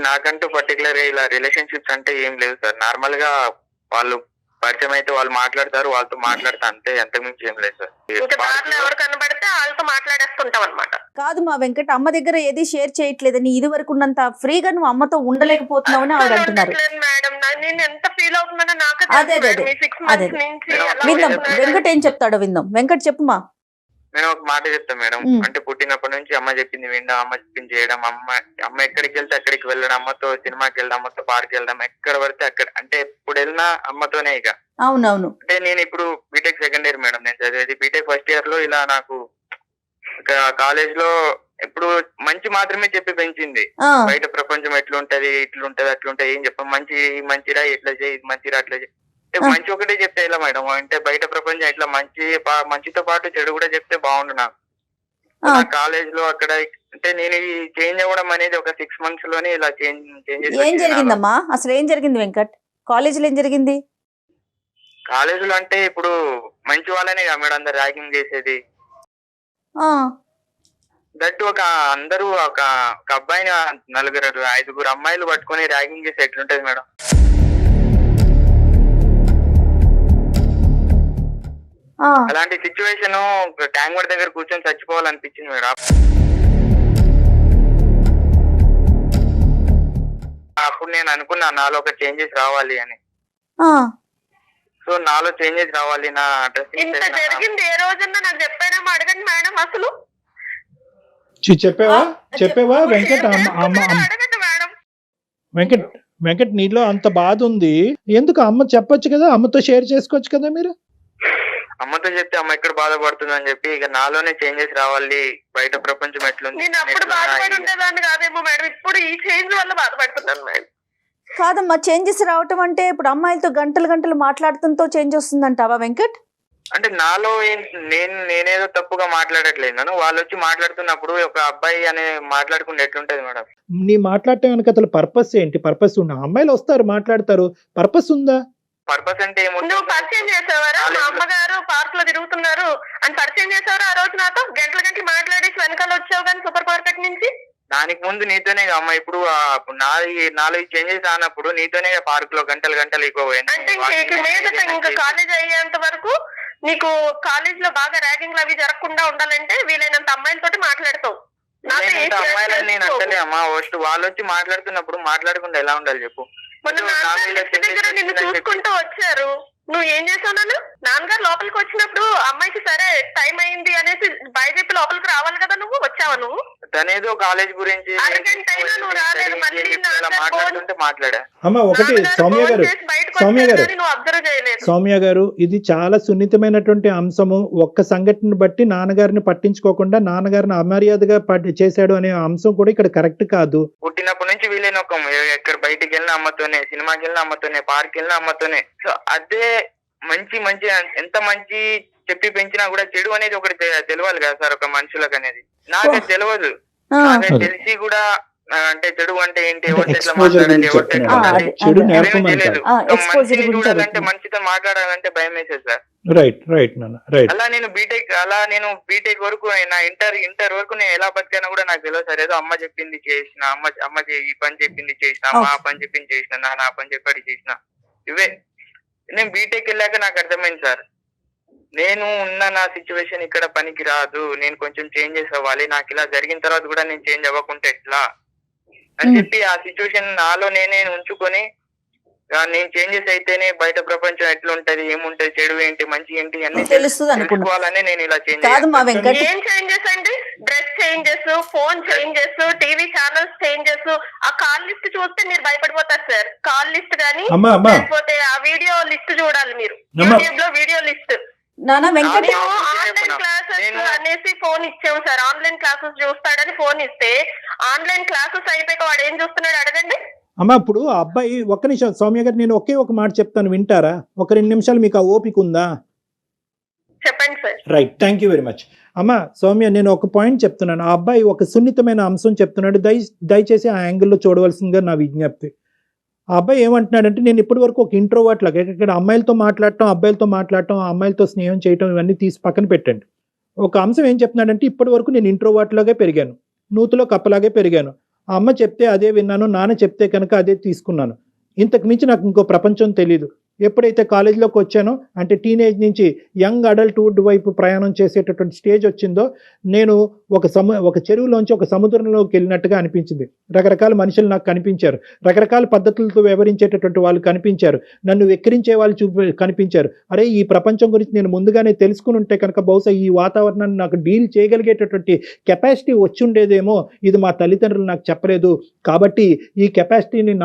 నాకంటూ పర్టికులర్ గా ఇలా రిలేషన్షిప్స్ అంటే ఏం లేవు సార్. నార్మల్ గా వాళ్ళు పరిచయం అయితే వాళ్ళు మాట్లాడతారు, వాళ్ళతో మాట్లాడతా అంతే, ఎంతకుమించి ఏం లేదు సార్. ఎవరు కనబడితే వాళ్ళతో మాట్లాడేస్తుంటాం అనమాట. కాదు మా వెంకట్, అమ్మ దగ్గర ఏది షేర్ చేయట్లేదని, ఇది వరకు ఉన్నంత ఫ్రీగా నువ్వు అమ్మతో ఉండలేకపోతున్నావు అని ఆవిడ అంటున్నారు. మేడం నేను ఎంత ఫీల్ అవుతున్నానో నాకు అదే విందాం. వెంకట్ ఏం చెప్తాడో విందాం. వెంకట్ చెప్పుమా. నేను ఒక మాట చెప్తాను మేడం. అంటే పుట్టినప్పటి నుంచి అమ్మ చెప్పింది వినడం, అమ్మ చెప్పింది చేయడం, అమ్మ ఎక్కడికి వెళ్తే అక్కడికి వెళ్ళడం, అమ్మతో సినిమాకి వెళ్ళడం, అమ్మతో పార్క్ వెళ్ళడం, ఎక్కడ పడితే అక్కడ, అంటే ఇప్పుడు వెళ్ళినా అమ్మతోనే ఇక. అవునవును. అంటే నేను ఇప్పుడు బీటెక్ సెకండ్ ఇయర్ మేడం, నేను చదివేది బీటెక్ ఫస్ట్ ఇయర్ లో. ఇలా నాకు కాలేజ్ లో ఎప్పుడు మంచి మాత్రమే చెప్పి పెంచింది. బయట ప్రపంచం ఎట్లుంటది, ఇట్లుంటది, అట్లుంటది ఏం చెప్ప, మంచిరా ఇట్లా చేయి, మంచిరా అట్లా చేయి, మంచి ఒకటే చెప్తే ఇలా మేడం. అంటే బయట ప్రపంచం ఇట్లా మంచితో పాటు చెడు కూడా చెప్తే బాగుండు నాకు. కాలేజ్ లో అక్కడ అంటే నేను ఈ చేంజ్ అవ్వడం అనేది ఒక 6 months లోనే ఇలా చేంజ్. ఏం జరిగిందమ్మా అసలు? ఏం జరిగింది వెంకట్? కాలేజీలో ఏం జరిగింది? కాలేజీలో అంటే ఇప్పుడు మంచి వాళ్ళనే కదా మేడం అందరు ర్యాగింగ్ చేసేది. దట్టు అందరూ ఒక అబ్బాయిని 4-5 అమ్మాయిలు పట్టుకొని ర్యాగింగ్ చేసి ఎట్లుంటది మేడం? అలాంటి సిచ్యువేషన్ ట్యాంక్ బండ్ దగ్గర కూర్చొని చచ్చిపోవాలనిపించింది మేడం. అప్పుడు నేను అనుకున్నా నాలో ఒక చేంజెస్ రావాలి అని. సో నాలో చేంజెస్ రావాలి, నా డ్రెస్సింగ్ జరిగింది ఏ రోజన్నా నాకు చెప్పారా అడగండి మేడం. అసలు చెప్పావా వెంకట్? అడగండి మేడం. వెంకట్ నీలో అంత బాధ ఉంది, ఎందుకు అమ్మ చెప్పొచ్చు కదా, అమ్మతో షేర్ చేసుకోవచ్చు కదా మీరు? అమ్మతో చెప్తే అమ్మ ఎక్కడ బాధపడుతుంది అని చెప్పి ఇక నాలోనే చేంజెస్ రావాలి, బయట ప్రపంచం ఎట్లుంది. నేను అప్పుడు బాధపడి ఉండేదాన్ని కాదేమో మేడం, ఇప్పుడు ఈ చేంజ్ వల్ల బాధపడుతున్నాను మేడం. కాదమ్మా, చేంజెస్ రావటం అంటే ఇప్పుడు అమ్మాయిలతో గంటలు మాట్లాడుతుంతో చేంజ్ వస్తుందంటావా వెంకట్? అంటే నాలో నేనేదో తప్పుగా మాట్లాడట్లేదు, వాళ్ళు వచ్చి మాట్లాడుతున్నప్పుడు ఒక అబ్బాయి అనే మాట్లాడుకుంటే ఎట్లుంటది మేడం? నీ మాట్లాడటం వెనక అసలు పర్పస్ ఏంటి? పర్పస్ ఉందా? అమ్మాయిలు వస్తారు మాట్లాడతారు, పర్పస్ ఉందా? పర్పస్ అంటే నువ్వు పరిచయం చేసేవారా? మా అమ్మగారు పార్క్ లో తిరుగుతున్నారు అని పరిచయం చేసేవారు ఆ రోజు నాతో? గంటలు మాట్లాడేసి వెనకాల వచ్చావు కానీ సూపర్ మార్కెట్ నుంచి. దానికి ముందు నీతోనే అమ్మ, ఇప్పుడు నాలుగు చేంజెస్ అన్నప్పుడు నీతోనే పార్క్ లో గంటలు అంటే ఇంకా కాలేజ్ అయ్యేంత వరకు నీకు కాలేజ్ లో బాగా ర్యాగింగ్ అవి జరగకుండా ఉండాలంటే వీలైనంత అమ్మాయిలతోటి మాట్లాడతావు. అమ్మాయిలని నేను అంటలే అమ్మా, ఫస్ట్ వాళ్ళు వచ్చి మాట్లాడుతున్నప్పుడు మాట్లాడకుండా ఎలా ఉండాలి చెప్పు? దగ్గర నిన్ను చూసుకుంటూ వచ్చారు, నువ్వు ఏం చేసావు? నాన్నగారు లోపలికి వచ్చినప్పుడు అమ్మాయికి సరే టైం అయింది అనేసి బయట చెప్పి లోపలికి రావాలి కదా, నువ్వు వచ్చావా? నువ్వు తనేదో కాలేజ్ గురించి నువ్వు రాలేదు, మళ్ళీ మాట్లాడా. అమ్మ ఒకటి సౌమ్య గారు, ఇది చాలా సున్నితమైనటువంటి అంశము. ఒక్క సంఘటన బట్టి నాన్నగారిని పట్టించుకోకుండా నాన్నగారిని అమర్యాదగా చేశాడు అనే అంశం కూడా ఇక్కడ కరెక్ట్ కాదు. పుట్టినప్పటి నుంచి వీలైన ఒక ఎక్కడ బయటికి వెళ్ళిన అమ్మతోనే, సినిమాకి వెళ్ళిన అమ్మతోనే, పార్క్ వెళ్ళిన అమ్మతోనే. సో అదే మంచి ఎంత మంచి చెప్పి పెంచినా కూడా చెడు అనేది ఒకటి తెలియాలి కదా సార్ ఒక మనుషులకు అనేది. నాకే తెలియదు, నాకే తెలిసి కూడా అంటే చెడు అంటే ఏంటి, అంటే ఎవరితో ఎట్లా exposure మాట్లాడాలి, గురించి ఎవరితో ఎట్లా చెప్తున్నాడు. ఉండాలి, చెడు అదే. నేర్పమని తెలియదు. కాదు. exposure మనిషిని గురించి చూడాలంటే, అడుగుతున్నా. మనిషితో మాట్లాడాలంటే భయం వేసేది సార్. రైట్ నాన్న, రైట్. అలా నేను బీటెక్ వరకు, నా ఇంటర్ వరకు నేను ఎలా బతికానో కూడా నాకు తెలియదు సార్. ఏదో అమ్మ చెప్పింది చేసిన, అమ్మకి ఈ పని చెప్పింది చేసిన, అమ్మ ఆ పని చెప్పింది చేసిన, నాన్న ఆ పని చెప్పాడు చేసిన, ఇవే. నేను బీటెక్ వెళ్ళాక నాకు అర్థమైంది సార్, నేను ఉన్న నా సిచ్యువేషన్ ఇక్కడ పనికి రాదు, నేను కొంచెం చేంజెస్ అవ్వాలి, నాకు ఇలా జరిగిన తర్వాత కూడా నేను చేంజ్ అవ్వకుంటే ఎట్లా అని చెప్పి ఆ సిచ్యువేషన్ నాలో నేనే ఉంచుకొని, నేను చేంజెస్ అయితేనే బయట ప్రపంచం ఎట్లుంటది, ఏముంటది, చెడు ఏంటి, మంచి ఏంటి అన్ని తెలుస్తుంది అనుకున్నా. తెలుసుకోవాలని నేను ఇలా చేంజ్ కాదు మా వెంకట్, ఏం చేంజెస్ అండి? Dress changes, phone changes, TV channels changes. ఆ కాల్ లిస్ట్ చూస్తే మీరు భయపడిపోతారు సార్. కాల్ లిస్ట్ గానీ అమ్మా లేకపోతే ఆ వీడియో లిస్ట్ చూడాలి మీరు. అమ్మా. యూట్యూబ్ లో వీడియో లిస్ట్. నానా వెంకట్, మేము ఆన్లైన్ క్లాసెస్ అనేసి ఫోన్ ఇచ్చాము సార్. ఆన్లైన్ క్లాసెస్ చూస్తాడని ఫోన్ ఇస్తే ఆన్లైన్ క్లాసెస్ అయిపోయాక వాడు ఏం చూస్తున్నాడు అడగండి. అమ్మ ఇప్పుడు ఆ అబ్బాయి, ఒక్క నిమిషం సౌమ్య గారు, నేను ఒకే ఒక మాట చెప్తాను, వింటారా? ఒక 2 నిమిషాలు మీకు ఆ ఓపిక ఉందా? చెప్పండి sir. Right, thank you very much. అమ్మ సౌమ్య, నేను ఒక పాయింట్ చెప్తున్నాను. ఆ అబ్బాయి ఒక సున్నితమైన అంశం చెప్తున్నాడు, దయచేసి ఆ యాంగిల్లో చూడవలసిందిగా నా విజ్ఞప్తి. ఆ అబ్బాయి ఏమంటున్నాడంటే, నేను ఇప్పటి వరకు ఒక ఇంట్రోవర్ట్ లాగా ఇక్కడ అమ్మాయిలతో మాట్లాడటం, అబ్బాయిలతో మాట్లాడటం, అమ్మాయిలతో స్నేహం చేయటం, ఇవన్నీ తీసి పక్కన పెట్టండి. ఒక అంశం ఏం చెప్తున్నాడంటే, ఇప్పటి వరకు నేను ఇంట్రోవర్ట్ లాగే పెరిగాను, నూతులో కప్పలాగే పెరిగాను. ఆ అమ్మ చెప్తే అదే విన్నాను, నాన్న చెప్తే కనుక అదే తీసుకున్నాను. ఇంతకు మించి నాకు ఇంకో ప్రపంచం తెలియదు. ఎప్పుడైతే కాలేజీలోకి వచ్చానో, అంటే టీనేజ్ నుంచి యంగ్ అడల్ట్హుడ్ వైపు ప్రయాణం చేసేటటువంటి స్టేజ్ వచ్చిందో, నేను ఒక చెరువులోంచి ఒక సముద్రంలోకి వెళ్ళినట్టుగా అనిపించింది. రకరకాల మనుషులు నాకు కనిపించారు, రకరకాల పద్ధతులతో వ్యవహరించేటటువంటి వాళ్ళు కనిపించారు, నన్ను వెక్కిరించే వాళ్ళు కనిపించారు. అరే, ఈ ప్రపంచం గురించి నేను ముందుగానే తెలుసుకుని ఉంటే కనుక బహుశా ఈ వాతావరణాన్ని నాకు డీల్ చేయగలిగేటటువంటి కెపాసిటీ వచ్చి ఉండేదేమో. ఇది మా తల్లిదండ్రులు నాకు చెప్పలేదు, కాబట్టి ఈ కెపాసిటీని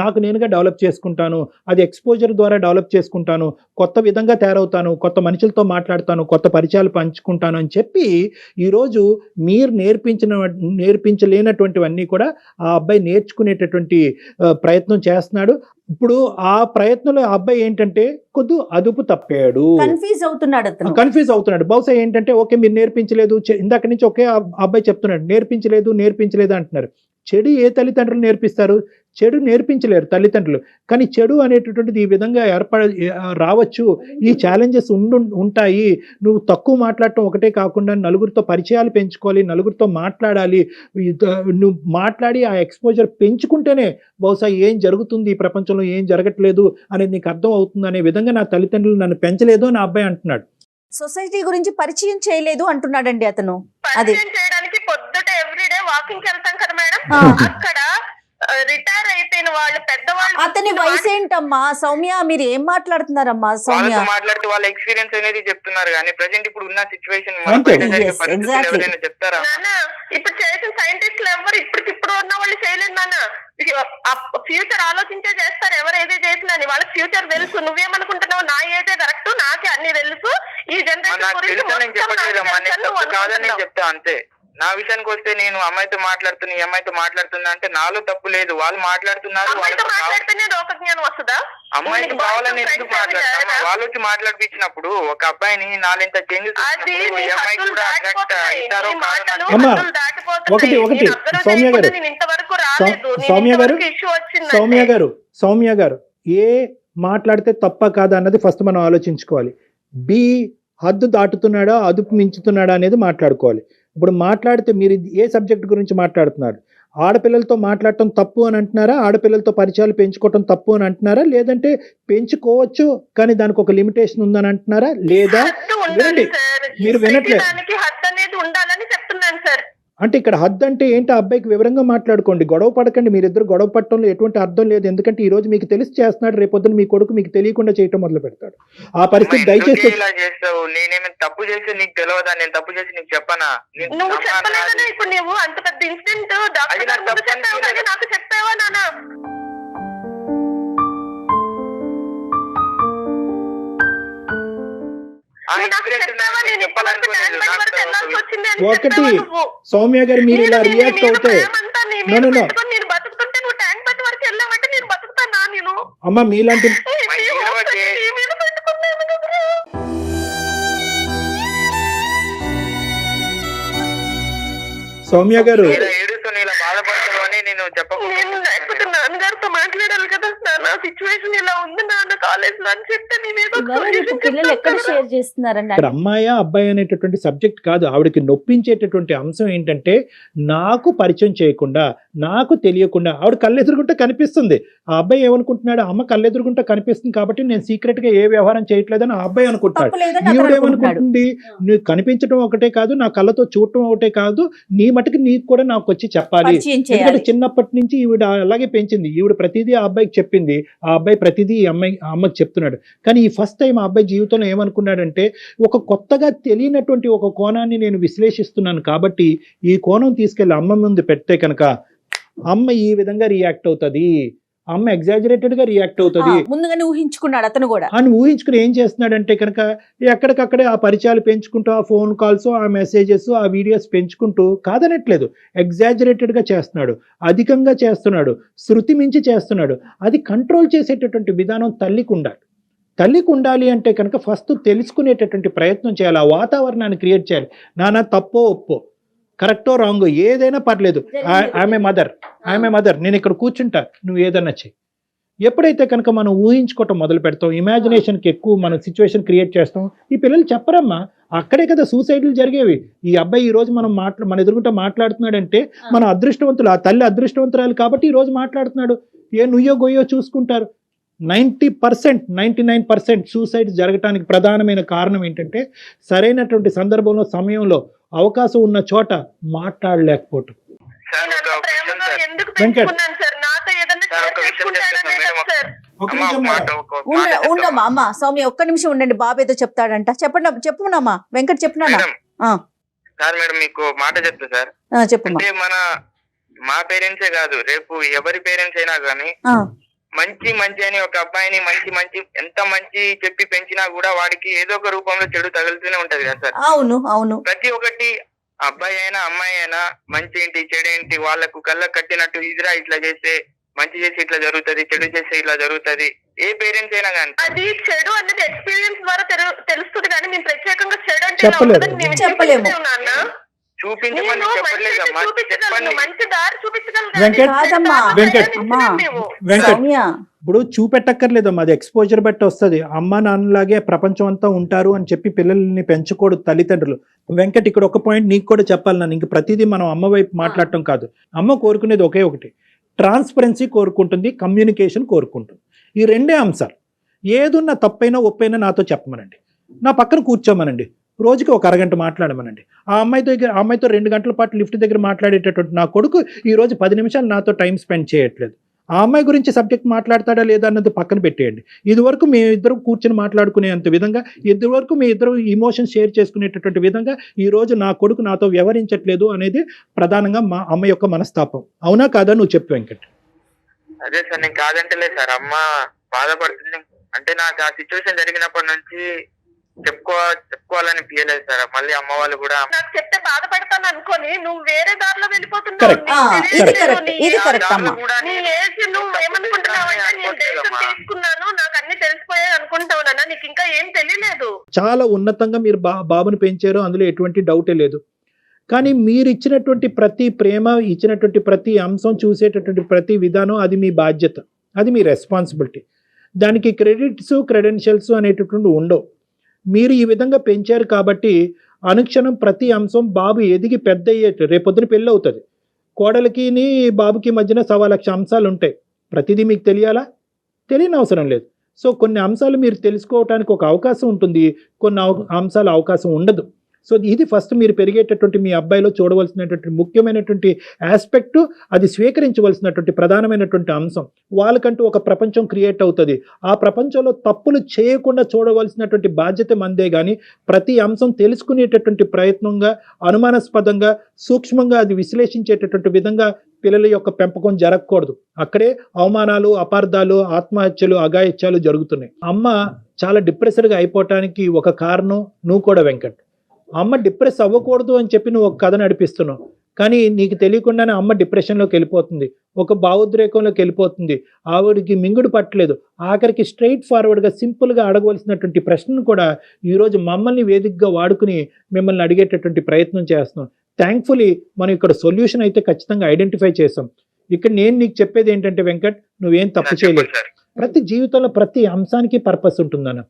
నాకు నేనుగా డెవలప్ చేసుకుంటాను, అది ఎక్స్పోజర్ ద్వారా డెవలప్ చేసుకుంటాను, కొత్త విధంగా తయారవుతాను, కొత్త మనుషులతో మాట్లాడతాను, కొత్త పరిచయాలు పంచుకుంటాను అని చెప్పి ఈరోజు మీరు నేర్పించలేనటువంటివన్నీ కూడా ఆ అబ్బాయి నేర్చుకునేటటువంటి ప్రయత్నం చేస్తున్నాడు. ఇప్పుడు ఆ ప్రయత్నంలో ఆ అబ్బాయి ఏంటంటే కొద్ది అదుపు తప్పాడు, కన్ఫ్యూజ్ అవుతున్నాడు. బహుశా ఏంటంటే, ఓకే మీరు నేర్పించలేదు, ఇందాక నుంచి ఒకే అబ్బాయి చెప్తున్నాడు, నేర్పించలేదు అంటున్నారు. చెడు ఏ తల్లిదండ్రులు నేర్పిస్తారు? చెడు నేర్పించలేరు తల్లిదండ్రులు. కానీ చెడు అనేటటువంటిది ఈ విధంగా రావచ్చు, ఈ ఛాలెంజెస్ ఉంటాయి. నువ్వు తక్కువ మాట్లాడటం ఒకటే కాకుండా నలుగురితో పరిచయాలు పెంచుకోవాలి, నలుగురితో మాట్లాడాలి. నువ్వు మాట్లాడి ఆ ఎక్స్పోజర్ పెంచుకుంటేనే బహుశా ఏం జరుగుతుంది, ఈ ప్రపంచంలో ఏం జరగట్లేదు అనేది నీకు అర్థం అవుతుంది అనే విధంగా నా తల్లిదండ్రులు నన్ను పెంచలేదు అని అబ్బాయి అంటున్నాడు. సొసైటీ గురించి పరిచయం చేయలేదు అంటున్నాడండి అతను. అది పరిచయం చేయడానికి పొద్దుట ఎవ్రీడే వాకింగ్ వెళ్తాం కదా మేడం, అక్కడ రిటైర్ అయిపోయిన వాళ్ళు పెద్దవాళ్ళు. అతని వయసు ఏంటమ్మా సౌమ్య? మీరు ఏం మాట్లాడుతున్నారమ్మా సౌమ్య? మాట్లాడితే వాళ్ళ ఎక్స్పీరియన్స్ అనేది చెప్తున్నారు, కానీ ప్రెసెంట్ ఇప్పుడు ఉన్న సిచ్యువేషన్ చెప్తారా? ఇప్పుడు చేసిన సైంటిస్టులు ఎవరు ఇప్పుడు ఉన్న వాళ్ళు చేయలేదు నాన్న. ఫ్యూచర్ ఆలోచించే చేస్తారు ఎవరు ఏదే చేసినా అని. వాళ్ళకి ఫ్యూచర్ తెలుసు. నువ్వేమనుకుంటున్నావు నా ఏదే కరెక్ట్, నాకే అన్ని తెలుసు, ఈ జనరేషన్ కాదని చెప్తా అంతే. నా విషయానికి వస్తే, నేను అమ్మాయితో మాట్లాడుతున్నా, ఈ అమ్మాయితో మాట్లాడుతున్నా అంటే నాలో తప్పు లేదు, వాళ్ళు మాట్లాడుతున్నారు. అమ్మాయికి కావాలని ఎందుకు మాట్లాడతాను? వాళ్ళు వచ్చి మాట్లాడిపించినప్పుడు ఒక అబ్బాయిని నాలుగింత చేంజెస్ సౌమ్య గారు ఏ మాట్లాడితే తప్ప కాదా అన్నది ఫస్ట్ మనం ఆలోచించుకోవాలి. బి హద్దు దాటుతున్నాడా, అదుపు మించుతున్నాడా అనేది మాట్లాడుకోవాలి. ఇప్పుడు మాట్లాడితే మీరు ఏ సబ్జెక్ట్ గురించి మాట్లాడుతున్నారు? ఆడపిల్లలతో మాట్లాడటం తప్పు అని అంటున్నారా? ఆడపిల్లలతో పరిచయాలు పెంచుకోవటం తప్పు అని అంటున్నారా? లేదంటే పెంచుకోవచ్చు కానీ దానికి ఒక లిమిటేషన్ ఉందని అంటున్నారా? లేదా వినండి, మీరు వినట్లేదు అంటే ఇక్కడ హద్దు అంటే ఏంటి? అబ్బాయికి వివరంగా మాట్లాడుకోండి, గొడవ పడకండి. మీరిద్దరు గొడవ పడటంలో ఎటువంటి అర్థం లేదు. ఎందుకంటే ఈ రోజు మీకు తెలిసి చేస్తున్నాడు, రేపొద్దున మీ కొడుకు మీకు తెలియకుండా చేయటం మొదలు పెడతాడు. ఆ పరిస్థితి దయచేసి ఇలా చేస్తావు. నేనేమైనా తప్పు చేసి నీకు తెలియదా? నేను తప్పు చేసి నీకు చెప్పనా? నువ్వు చెప్పలేదనే ఇప్పుడు నువ్వు అంత పెద్ద ఇన్సిడెంట్ నాకు చెప్పావా నాన్న? ఒకటి సౌమ్య గారు, మీరు ఇలా రియాక్ట్ అవుతే అమ్మా మీలాంటి సౌమ్య గారు బాధపడతాను అని నేను నేను లేకపోతే నాన్నగారితో మాట్లాడాలి కదా, నా సిచ్యువేషన్ ఇలా ఉంది నాన్న కాలేజ్ లో అని చెప్తే నేను ఏదో ఇవాళ రేపు solution పిల్లలు ఎక్కడ చెప్తాను కదా. షేర్ చేస్తున్నారండి? ఇక్కడ అమ్మాయా అబ్బాయి అనేటటువంటి సబ్జెక్ట్ కాదు, ఆవిడకి నొప్పించేటటువంటి అంశం ఏంటంటే నాకు పరిచయం చేయకుండా, నాకు తెలియకుండా ఆవిడ కళ్ళెదురుగుంటే కనిపిస్తుంది. ఆ అబ్బాయి ఏమనుకుంటున్నాడు, అమ్మ కళ్ళెదురుగుంటే కనిపిస్తుంది కాబట్టి నేను సీక్రెట్ గా ఏ వ్యవహారం చేయట్లేదని ఆ అబ్బాయి అనుకుంటాడు. తప్పు లేదని అతను అనుకుంటున్నాడు. ఈవిడేమనుకుంటుంది, నువ్వు కనిపించడం ఒకటే కాదు, నా కళ్ళతో చూడటం ఒకటే కాదు, నీ మటుకు నీకు కూడా నాకు వచ్చి చెప్పాలి. పరిచయం ఎందుకంటే చేయాలి. చిన్నప్పటి నుంచి ఈవిడ అలాగే పెంచింది. ఈవిడ ప్రతిదీ ఆ అబ్బాయికి చెప్పింది, ఆ అబ్బాయి ప్రతిదీ ఈ అమ్మకి చెప్తున్నాడు. కానీ ఈ ఫస్ట్ టైం ఆ అబ్బాయి జీవితంలో ఏమనుకున్నాడంటే, ఒక కొత్తగా తెలియనటువంటి ఒక కోణాన్ని నేను విశ్లేషిస్తున్నాను కాబట్టి ఈ కోణం తీసుకెళ్లి అమ్మ ముందు పెడితే కనుక అమ్మ ఈ విధంగా రియాక్ట్ అవుతుంది, అమ్మ ఎగ్జాజరేటెడ్ గా రియాక్ట్ అవుతుంది ముందుగానే ఊహించుకున్నాడు అతను కూడా. అని ఊహించుకుని ఏం చేస్తున్నాడంటే కనుక ఎక్కడికక్కడే ఆ పరిచయాలు పెంచుకుంటూ, ఆ ఫోన్ కాల్స్, ఆ మెసేజెస్, ఆ వీడియోస్ పెంచుకుంటూ, కాదనట్లేదు, ఎగ్జాజరేటెడ్ గా చేస్తున్నాడు, అధికంగా చేస్తున్నాడు, శృతి మించి చేస్తున్నాడు. అది కంట్రోల్ చేసేటటువంటి విధానం తల్లికి ఉండాలి. తల్లికి ఉండాలి అంటే కనుక ఫస్ట్ తెలుసుకునేటటువంటి ప్రయత్నం చేయాలి, ఆ వాతావరణాన్ని క్రియేట్ చేయాలి. నాన్న తప్పో ఒప్పో, కరెక్టో రాంగో ఏదైనా పర్లేదు, ఆమె మదర్, నేను ఇక్కడ కూర్చుంటా, నువ్వు ఏదన్నా చెయ్యి. ఎప్పుడైతే కనుక మనం ఊహించుకోవటం మొదలు పెడతాం, ఇమాజినేషన్కి ఎక్కువ మనం సిచ్యువేషన్ క్రియేట్ చేస్తాం. ఈ పిల్లలు చెప్పరమ్మా, అక్కడే కదా సూసైడ్లు జరిగేవి. ఈ అబ్బాయి ఈ రోజు మన ఎదురుగుంటా మాట్లాడుతున్నాడంటే మన అదృష్టవంతులు, ఆ తల్లి అదృష్టవంతురాలు కాబట్టి ఈ రోజు మాట్లాడుతున్నాడు. ఏ నుయ్యో గొయ్యో చూసుకుంటారు. 90%, 99% సూసైడ్ జరగటానికి ప్రధానమైన కారణం ఏంటంటే సరైనటువంటి సందర్భంలో, సమయంలో, అవకాశం ఉన్న చోట మాట్లాడలేకపోవటం. నేను అంత ప్రేమగా ఎందుకు వెంకట్. పెంచుకున్నాను సార్, నాతో ఏదన్నా సార్, షేర్ ఒక విషయం చేసుకుంటాననే చెప్తాను కదా సార్. ఒక నిమిషం మేడం. ఉండమ్మా అమ్మ సౌమ్య, ఒక్క నిమిషం ఉండండి, బాబు ఏదో చెప్తాడంట. చెప్పమ్మా వెంకట్, చెప్పునా? సార్ మేడం మీకు మాట చెప్తా సార్. చెప్పమ్మా. అంటే మా పేరెంట్సే కాదు, రేపు ఎవరి పేరెంట్స్ అయినా కానీ మంచి అని ఒక అబ్బాయిని మంచి ఎంత మంచి చెప్పి పెంచినా కూడా వాడికి ఏదో ఒక రూపంలో చెడు తగులుతూనే ఉంటది కదా సార్. అవును. ప్రతి ఒక్కటి అబ్బాయి అయినా అమ్మాయి అయినా మంచి ఏంటి చెడేంటి వాళ్ళకు కళ్ళకు కట్టినట్టు, ఇదిరా ఇట్లా చేస్తే మంచి చేసి ఇట్లా జరుగుతది, చెడు చేస్తే ఇట్లా జరుగుతది. ఏ పేరెంట్స్ అయినా కానీ అది చెడు అనేది ఎక్స్పీరియన్స్ ద్వారా తెలుస్తుంది, కానీ మేము ప్రత్యేకంగా చెడు అంటే చెప్పలేము. చెప్పలేము. చూపించమని చెప్పలేదమ్మా, చెప్పండి. మంచి దారి చూపించగలం. వెంకట్, వెంకట్, వెంకట్, సౌమ్య ఇప్పుడు చూపెట్టక్కర్లేదమ్మా, అది ఎక్స్పోజర్ బట్టి వస్తుంది. అమ్మ నాన్నలాగే ప్రపంచం అంతా ఉంటారు అని చెప్పి పిల్లల్ని పెంచకూడదు తల్లిదండ్రులు. వెంకట్, ఇక్కడ ఒక పాయింట్ నీకు కూడా చెప్పాలి. నన్ను ఇంక ప్రతిదీ మనం అమ్మ వైపు మాట్లాడటం కాదు. అమ్మ కోరుకునేది ఒకే ఒకటి, ట్రాన్స్పరెన్సీ కోరుకుంటుంది, కమ్యూనికేషన్ కోరుకుంటుంది. ఈ రెండే అంశాలు. ఏదున్నా తప్పైనా ఒప్పైనా నాతో చెప్పమనండి, నా పక్కన కూర్చోమనండి, రోజుకి ఒక అరగంట మాట్లాడమనండి. ఆ అమ్మాయితో 2 గంటల పాటు లిఫ్ట్ దగ్గర మాట్లాడేటటువంటి నా కొడుకు ఈ రోజు 10 నిమిషాలు నాతో టైం స్పెండ్ చేయట్లేదు. ఆ అమ్మాయి గురించి సబ్జెక్ట్ మాట్లాడతాడా లేదా అన్నది పక్కన పెట్టేయండి. ఇదివరకు మీ ఇద్దరు కూర్చొని మాట్లాడుకునేంత విధంగా, ఇదివరకు మీ ఇద్దరు ఇమోషన్ షేర్ చేసుకునేటటువంటి విధంగా ఈ రోజు నా కొడుకు నాతో వ్యవహరించట్లేదు అనేది ప్రధానంగా మా అమ్మ యొక్క మనస్తాపం. అవునా కాదా నువ్వు చెప్పు వెంకట్. అదే సార్, నేను కాదంటలేదు సార్. అమ్మ బాధపడుతుంది అంటే నాకు ఆ సిచ్యువేషన్ జరిగినప్పటి నుంచి చెప్పుకోవాలని ఫీలేదు సార్. మళ్ళీ అమ్మ వాళ్ళు కూడా నాకు చెప్తే బాధపడతాను అనుకోని నువ్వు వేరే దారిలో వెళ్ళిపోతున్నావు. Correct. ఇది కరెక్ట్ అమ్మా. నీ ఏజ్ నువ్వు ఏమనుకుంటున్నావు అంటే నేను డెసిషన్ తీసుకున్నాను, నాకు అన్ని తెలిసిపోయాయి అనుకుంటావు నాన్న, నీకు ఇంకా ఏం తెలియలేదు. చాలా ఉన్నతంగా మీరు బాబుని పెంచారు, అందులో ఎటువంటి డౌటే లేదు. కానీ మీరు ఇచ్చినటువంటి ప్రతి ప్రేమ, ఇచ్చినటువంటి ప్రతి అంశం, చూసేటటువంటి ప్రతి విధానం అది మీ బాధ్యత, అది మీ రెస్పాన్సిబిలిటీ. దానికి క్రెడెన్షియల్స్ అనేటటువంటి ఉండవు. మీరు ఈ విధంగా పెంచారు కాబట్టి అనుక్షణం ప్రతి అంశం బాబు ఎదిగి పెద్ద అయ్యేట, రేపొద్దున పెళ్ళి అవుతుంది, కోడలికి బాబుకి మధ్యన 1,00,000 అంశాలు ఉంటాయి. ప్రతిదీ మీకు తెలియాలా? తెలియని అవసరం లేదు. సో కొన్ని అంశాలు మీరు తెలుసుకోవడానికి ఒక అవకాశం ఉంటుంది, కొన్ని అంశాలు అవకాశం ఉండదు. సో ఇది ఫస్ట్ మీరు పెరిగేటటువంటి మీ అబ్బాయిలో చూడవలసినటువంటి ముఖ్యమైనటువంటి ఆస్పెక్ట్, అది స్వీకరించవలసినటువంటి ప్రధానమైనటువంటి అంశం. వాళ్ళకంటూ ఒక ప్రపంచం క్రియేట్ అవుతుంది. ఆ ప్రపంచంలో తప్పులు చేయకుండా చూడవలసినటువంటి బాధ్యత మందే. కానీ ప్రతి అంశం తెలుసుకునేటటువంటి ప్రయత్నంగా, అనుమానాస్పదంగా, సూక్ష్మంగా అది విశ్లేషించేటటువంటి విధంగా పిల్లల యొక్క పెంపకం జరగకూడదు. అక్కడే అవమానాలు, అపార్థాలు, ఆత్మహత్యలు, అఘాయిత్యాలు జరుగుతున్నాయి. అమ్మ చాలా డిప్రెస్డ్గా అయిపోవటానికి ఒక కారణం నువ్వు కూడా వెంకట్. అమ్మ డిప్రెస్ అవ్వకూడదు అని చెప్పి నువ్వు ఒక కథ నడిపిస్తున్నావు, కానీ నీకు తెలియకుండానే అమ్మ డిప్రెషన్లోకి వెళ్ళిపోతుంది, ఒక భావోద్రేకంలోకి వెళ్ళిపోతుంది, ఆవిడికి మింగుడు పట్టలేదు. ఆఖరికి స్ట్రైట్ ఫార్వర్డ్గా సింపుల్గా అడగవలసినటువంటి ప్రశ్నను కూడా ఈరోజు మమ్మల్ని వేదికగా వాడుకుని మిమ్మల్ని అడిగేటటువంటి ప్రయత్నం చేస్తున్నాం. థ్యాంక్ఫుల్లీ మనం ఇక్కడ సొల్యూషన్ అయితే ఖచ్చితంగా ఐడెంటిఫై చేసాం. ఇక్కడ నేను నీకు చెప్పేది ఏంటంటే వెంకట్, నువ్వేం తప్పు చేయలేదు. ప్రతి జీవితంలో ప్రతి అంశానికి పర్పస్ ఉంటుందన్న.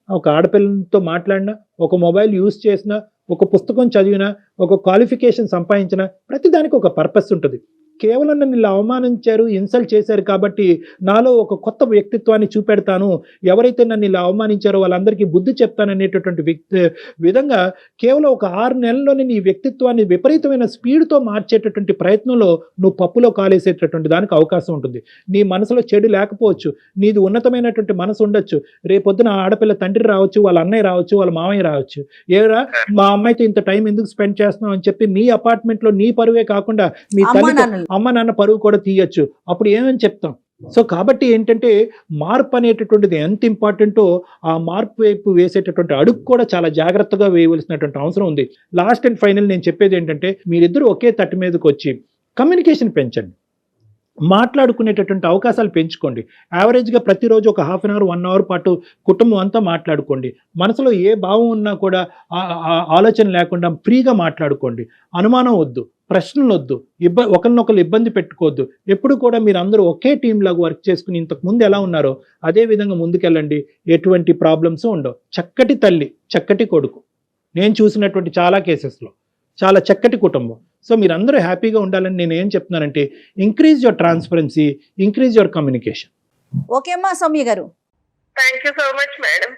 ఒక ఆడపిల్లతో మాట్లాడినా, ఒక మొబైల్ యూజ్ చేసినా, ఒక పుస్తకం చదివినా, ఒక క్వాలిఫికేషన్ సంపాదించినా ప్రతిదానికి ఒక పర్పస్ ఉంటుంది. కేవలం నన్ను ఇలా అవమానించారు, ఇన్సల్ట్ చేశారు కాబట్టి నాలో ఒక కొత్త వ్యక్తిత్వాన్ని చూపెడతాను, ఎవరైతే నన్ను ఇలా అవమానించారో వాళ్ళందరికీ బుద్ధి చెప్తాననేటటువంటి విధంగా కేవలం ఒక 6 నెలల్లోనే నీ వ్యక్తిత్వాన్ని విపరీతమైన స్పీడ్తో మార్చేటటువంటి ప్రయత్నంలో నువ్వు పప్పులో కాలేసేటటువంటి దానికి అవకాశం ఉంటుంది. నీ మనసులో చెడు లేకపోవచ్చు, నీది ఉన్నతమైనటువంటి మనసు ఉండొచ్చు. రేపొద్దున ఆడపిల్ల తండ్రి రావచ్చు, వాళ్ళ అన్నయ్య రావచ్చు, వాళ్ళ మామయ్య రావచ్చు. ఏరా మా అమ్మాయితో ఇంత టైం ఎందుకు స్పెండ్ చేస్తున్నావు అని చెప్పి మీ అపార్ట్మెంట్లో నీ పరువే కాకుండా మీ తల్లి అమ్మ నాన్న పరువు కూడా తీయచ్చు. అప్పుడు ఏమని చెప్తాం? సో కాబట్టి ఏంటంటే మార్పు అనేటటువంటిది ఎంత ఇంపార్టెంటో ఆ మార్పు వైపు వేసేటటువంటి అడుగు కూడా చాలా జాగ్రత్తగా వేయవలసినటువంటి అవసరం ఉంది. లాస్ట్ అండ్ ఫైనల్ నేను చెప్పేది ఏంటంటే, మీరిద్దరూ ఒకే తట్టు మీదకి వచ్చి కమ్యూనికేషన్ పెంచండి, మాట్లాడుకునేటటువంటి అవకాశాలు పెంచుకోండి. యావరేజ్గా ప్రతిరోజు ఒక 1/2 అవర్ 1 అవర్ పాటు కుటుంబం అంతా మాట్లాడుకోండి. మనసులో ఏ భావం ఉన్నా కూడా ఆలోచన లేకుండా ఫ్రీగా మాట్లాడుకోండి. అనుమానం వద్దు, ప్రశ్నలు వద్దు, ఒకరినొకరు ఇబ్బంది పెట్టుకోవద్దు. ఎప్పుడు కూడా మీరు అందరూ ఒకే టీం లాగా వర్క్ చేసుకుని ఇంతకు ముందు ఎలా ఉన్నారో అదే విధంగా ముందుకెళ్ళండి. ఎటువంటి ప్రాబ్లమ్స్ ఉండవు. చక్కటి తల్లి, చక్కటి కొడుకు, నేను చూసినటువంటి చాలా కేసెస్లో చాలా చక్కటి కుటుంబం. సో మీరందరూ హ్యాపీగా ఉండాలని నేను ఏం చెప్తున్నానంటే, increase your transparency, increase your communication. Okay అమ్మా సౌమ్య గారు. Thank you so much madam.